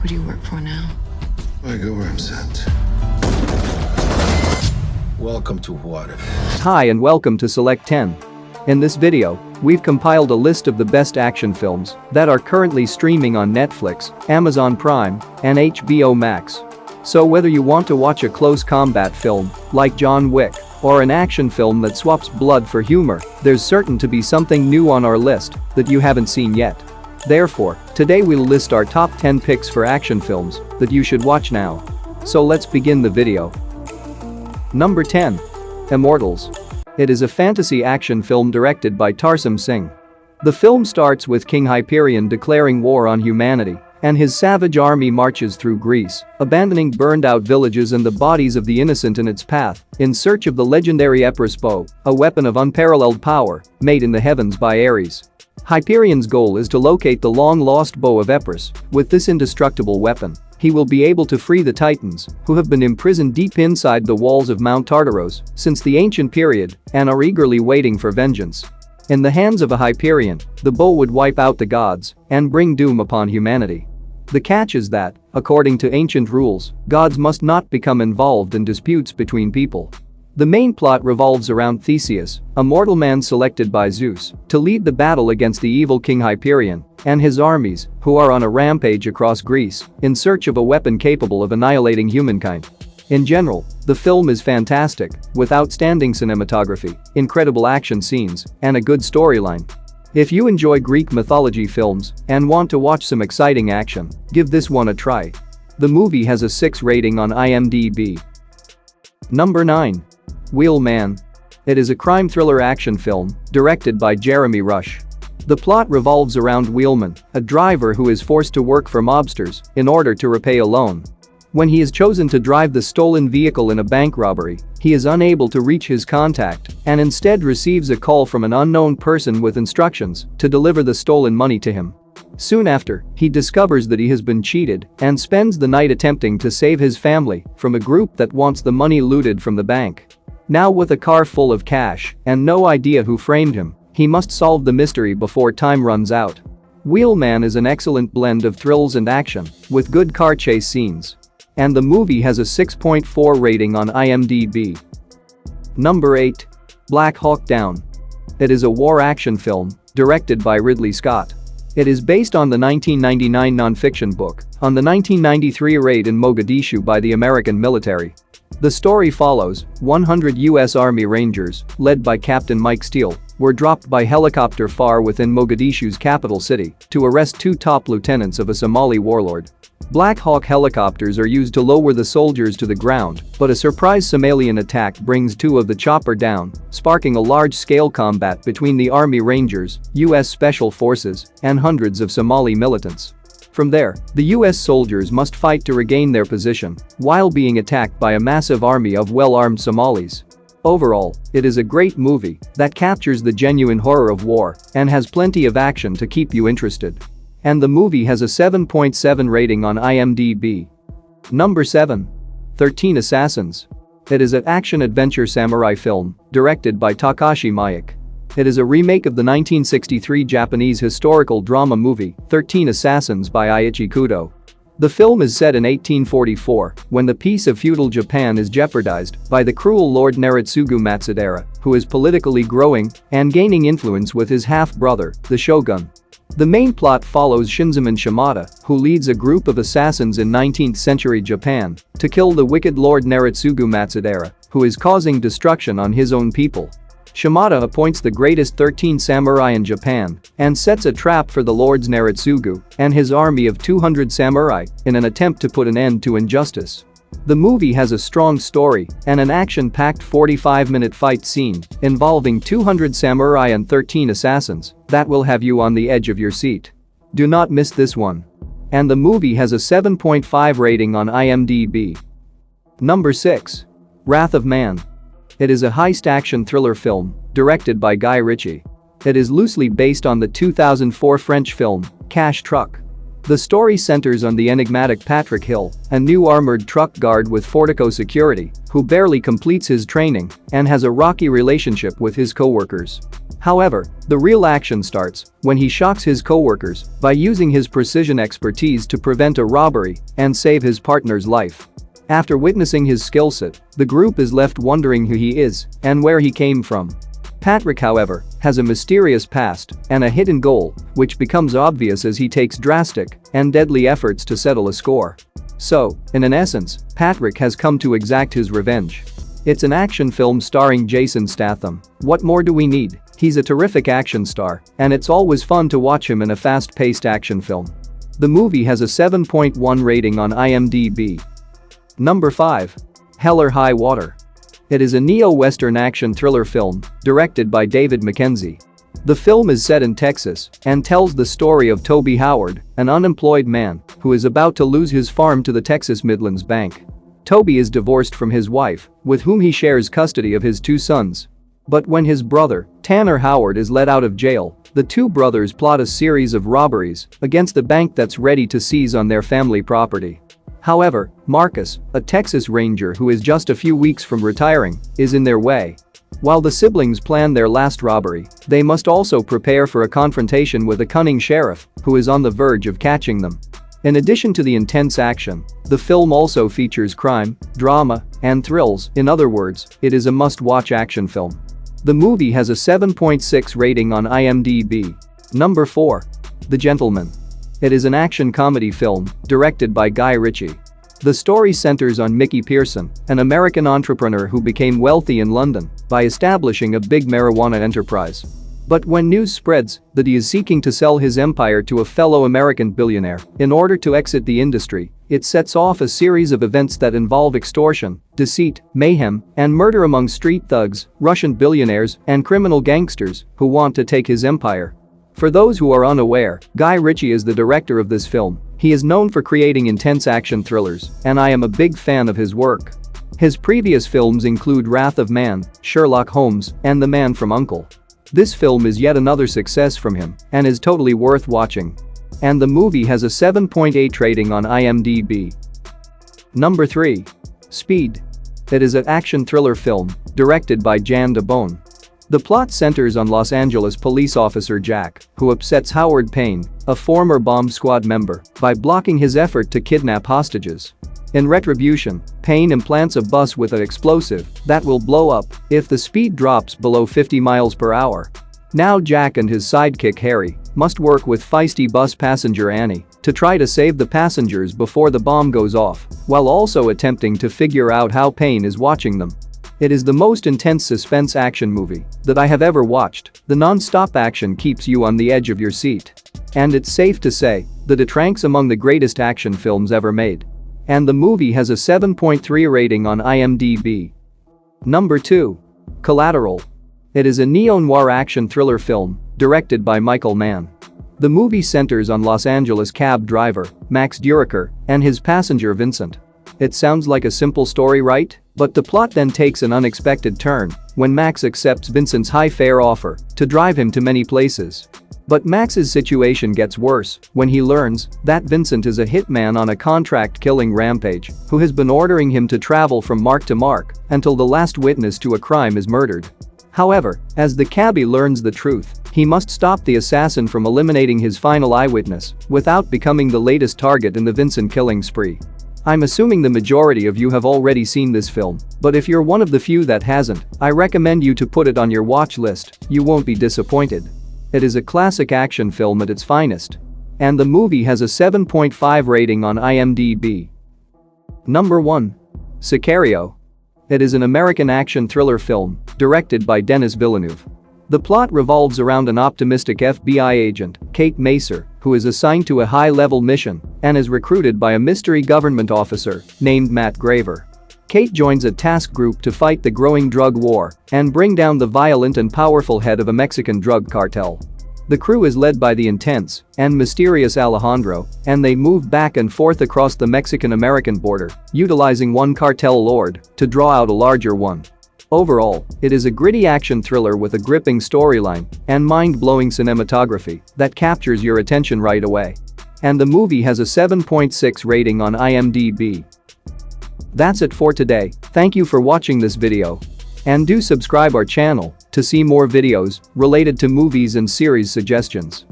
Who do you work for now? I go where I'm sent. Welcome to Juarez. Hi and welcome to Select 10. In this video, we've compiled a list of the best action films that are currently streaming on Netflix, Amazon Prime, and HBO Max. So whether you want to watch a close combat film like John Wick or an action film that swaps blood for humor, there's certain to be something new on our list that you haven't seen yet. Therefore, today we'll list our top 10 picks for action films that you should watch now. So let's begin the video. Number 10. Immortals. It is a fantasy action film directed by Tarsem Singh. The film starts with King Hyperion declaring war on humanity, and his savage army marches through Greece, abandoning burned-out villages and the bodies of the innocent in its path, in search of the legendary Epirus bow, a weapon of unparalleled power, made in the heavens by Ares. Hyperion's goal is to locate the long-lost bow of Epirus. With this indestructible weapon, he will be able to free the Titans, who have been imprisoned deep inside the walls of Mount Tartaros since the ancient period and are eagerly waiting for vengeance. In the hands of a Hyperion, the bow would wipe out the gods and bring doom upon humanity. The catch is that, according to ancient rules, gods must not become involved in disputes between people. The main plot revolves around Theseus, a mortal man selected by Zeus to lead the battle against the evil King Hyperion and his armies, who are on a rampage across Greece in search of a weapon capable of annihilating humankind. In general, the film is fantastic, with outstanding cinematography, incredible action scenes, and a good storyline. If you enjoy Greek mythology films and want to watch some exciting action, give this one a try. The movie has a 6 rating on IMDb. Number 9. Wheelman. It is a crime thriller action film directed by Jeremy Rush. The plot revolves around Wheelman, a driver who is forced to work for mobsters in order to repay a loan. When he is chosen to drive the stolen vehicle in a bank robbery, he is unable to reach his contact and instead receives a call from an unknown person with instructions to deliver the stolen money to him. Soon after, he discovers that he has been cheated and spends the night attempting to save his family from a group that wants the money looted from the bank. Now with a car full of cash and no idea who framed him, he must solve the mystery before time runs out. Wheelman is an excellent blend of thrills and action, with good car chase scenes. And the movie has a 6.4 rating on IMDb. Number 8. Black Hawk Down. It is a war action film directed by Ridley Scott. It is based on the 1999 non-fiction book on the 1993 raid in Mogadishu by the American military. The story follows 100 U.S. Army Rangers, led by Captain Mike Steele, were dropped by helicopter far within Mogadishu's capital city to arrest 2 top lieutenants of a Somali warlord. Black Hawk helicopters are used to lower the soldiers to the ground, but a surprise Somalian attack brings 2 of the chopper down, sparking a large-scale combat between the Army Rangers, U.S. Special Forces, and hundreds of Somali militants. From there, the U.S. soldiers must fight to regain their position while being attacked by a massive army of well-armed Somalis. Overall, it is a great movie that captures the genuine horror of war and has plenty of action to keep you interested. And the movie has a 7.7 rating on IMDb. Number 7. 13 Assassins. It is an action-adventure samurai film directed by Takashi Miike. It is a remake of the 1963 Japanese historical drama movie 13 Assassins by Aiichi Kudo. The film is set in 1844, when the peace of feudal Japan is jeopardized by the cruel Lord Naritsugu Matsudaira, who is politically growing and gaining influence with his half-brother, the shogun. The main plot follows Shinzaman Shimada, who leads a group of assassins in 19th-century Japan to kill the wicked Lord Naritsugu Matsudaira, who is causing destruction on his own people. Shimada appoints the greatest 13 samurai in Japan and sets a trap for the Lords Naritsugu and his army of 200 samurai in an attempt to put an end to injustice. The movie has a strong story and an action-packed 45-minute fight scene involving 200 samurai and 13 assassins that will have you on the edge of your seat. Do not miss this one. And the movie has a 7.5 rating on IMDb. Number 6. Wrath of Man. It is a heist action thriller film directed by Guy Ritchie. It is loosely based on the 2004 French film Cash Truck. The story centers on the enigmatic Patrick Hill, a new armored truck guard with Fortico security, who barely completes his training and has a rocky relationship with his co-workers. However, the real action starts when he shocks his co-workers by using his precision expertise to prevent a robbery and save his partner's life. After witnessing his skill set, the group is left wondering who he is and where he came from. Patrick, however, has a mysterious past and a hidden goal, which becomes obvious as he takes drastic and deadly efforts to settle a score. So, in an essence, Patrick has come to exact his revenge. It's an action film starring Jason Statham. What more do we need? He's a terrific action star, and it's always fun to watch him in a fast-paced action film. The movie has a 7.1 rating on IMDb. Number 5. Hell or High Water. It is a neo-Western action thriller film directed by David Mackenzie. The film is set in Texas and tells the story of Toby Howard, an unemployed man who is about to lose his farm to the Texas Midlands Bank. Toby is divorced from his wife, with whom he shares custody of his 2 sons. But when his brother, Tanner Howard, is let out of jail, the 2 brothers plot a series of robberies against the bank that's ready to seize on their family property. However, Marcus, a Texas Ranger who is just a few weeks from retiring, is in their way. While the siblings plan their last robbery, they must also prepare for a confrontation with a cunning sheriff who is on the verge of catching them. In addition to the intense action, the film also features crime, drama, and thrills. In other words, it is a must-watch action film. The movie has a 7.6 rating on IMDb. Number 4. The Gentleman. It is an action comedy film directed by Guy Ritchie. The story centers on Mickey Pearson, an American entrepreneur who became wealthy in London by establishing a big marijuana enterprise. But when news spreads that he is seeking to sell his empire to a fellow American billionaire in order to exit the industry, it sets off a series of events that involve extortion, deceit, mayhem, and murder among street thugs, Russian billionaires, and criminal gangsters who want to take his empire. For those who are unaware, Guy Ritchie is the director of this film. He is known for creating intense action thrillers, and I am a big fan of his work. His previous films include Wrath of Man, Sherlock Holmes, and The Man from U.N.C.L.E. This film is yet another success from him and is totally worth watching. And the movie has a 7.8 rating on IMDb. Number 3. Speed. It is an action thriller film directed by Jan de Bone. The plot centers on Los Angeles police officer Jack, who upsets Howard Payne, a former bomb squad member, by blocking his effort to kidnap hostages. In retribution, Payne implants a bus with an explosive that will blow up if the speed drops below 50 miles per hour. Now Jack and his sidekick Harry must work with feisty bus passenger Annie to try to save the passengers before the bomb goes off, while also attempting to figure out how Payne is watching them. It is the most intense suspense action movie that I have ever watched. The non-stop action keeps you on the edge of your seat. And it's safe to say that it ranks among the greatest action films ever made. And the movie has a 7.3 rating on IMDb. Number 2. Collateral. It is a neo-noir action thriller film directed by Michael Mann. The movie centers on Los Angeles cab driver Max Duraker and his passenger Vincent. It sounds like a simple story, right? But the plot then takes an unexpected turn when Max accepts Vincent's high-fare offer to drive him to many places. But Max's situation gets worse when he learns that Vincent is a hitman on a contract-killing rampage who has been ordering him to travel from mark to mark until the last witness to a crime is murdered. However, as the cabbie learns the truth, he must stop the assassin from eliminating his final eyewitness without becoming the latest target in the Vincent killing spree. I'm assuming the majority of you have already seen this film, but if you're one of the few that hasn't, I recommend you to put it on your watch list. You won't be disappointed. It is a classic action film at its finest. And the movie has a 7.5 rating on IMDb. Number 1. Sicario. It is an American action thriller film directed by Denis Villeneuve. The plot revolves around an optimistic FBI agent, Kate Macer, who is assigned to a high-level mission and is recruited by a mystery government officer named Matt Graver. Kate joins a task group to fight the growing drug war and bring down the violent and powerful head of a Mexican drug cartel. The crew is led by the intense and mysterious Alejandro, and they move back and forth across the Mexican-American border, utilizing one cartel lord to draw out a larger one. Overall, it is a gritty action thriller with a gripping storyline and mind-blowing cinematography that captures your attention right away. and the movie has a 7.6 rating on IMDb. That's it for today. Thank you for watching this video. And do subscribe our channel to see more videos related to movies and series suggestions.